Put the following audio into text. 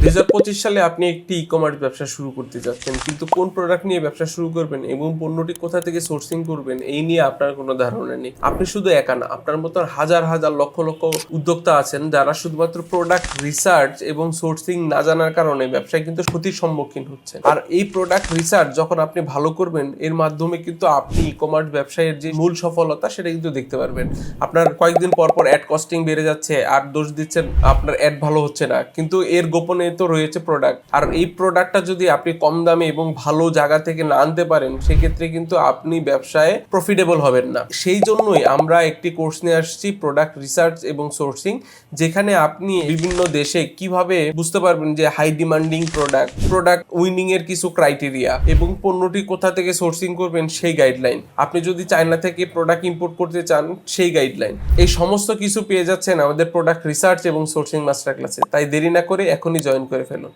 2025 সালে আপনি একটি ই-কমার্স ব্যবসা শুরু করতে যাচ্ছেন, কিন্তু কোন প্রোডাক্ট নিয়ে ব্যবসা শুরু করবেন এবং পণ্যটি কোথা থেকে সোর্সিং করবেন এই নিয়ে আপনার কোনো ধারণা নেই। আপনি শুধু একা না, আপনার মতন হাজার হাজার লক্ষ লক্ষ উদ্যোক্তা আছেন যারা শুধুমাত্র প্রোডাক্ট রিসার্চ এবং সোর্সিং না জানার কারণে ব্যবসায় কিন্তু ক্ষতির সম্মুখীন হচ্ছে। আর এই প্রোডাক্ট রিসার্চ যখন আপনি ভালো করবেন, এর মাধ্যমে কিন্তু আপনি ই-কমার্স ব্যবসায়ের যে মূল সফলতা সেটা কিন্তু দেখতে পারবেন। আপনার কয়েকদিন পর পর অ্যাড কস্টিং বেড়ে যাচ্ছে আর দোষ দিচ্ছেন আপনার অ্যাড ভালো হচ্ছে না, কিন্তু এর গোপনে তো রয়েছে প্রোডাক্ট। আর এই প্রোডাক্টটা যদি আপনি কম দামে এবং ভালো জায়গা থেকে না আনতে পারেন, সেক্ষেত্রে কিন্তু আপনি ব্যবসায় প্রফিটেবল হবেন না। সেই জন্যই আমরা একটি কোর্স নিয়ে আসছি, প্রোডাক্ট রিসার্চ এবং সোর্সিং, যেখানে আপনি বিভিন্ন দেশে কিভাবে বুঝতে পারবেন যে হাই ডিমান্ডিং প্রোডাক্ট উইনিং এর কিছু ক্রাইটেরিয়া এবং পণ্যটি কোথা থেকে সোর্সিং করবেন সেই গাইডলাইন। আপনি যদি চায়না থেকে প্রোডাক্ট ইম্পোর্ট করতে চান সেই গাইডলাইন, এই সমস্ত কিছু পেয়ে যাচ্ছেন আমাদের প্রোডাক্ট রিসার্চ এবং সোর্সিং মাস্টার ক্লাসে। তাই দেরি না করে এখনই জয়েন করে ফেলুন।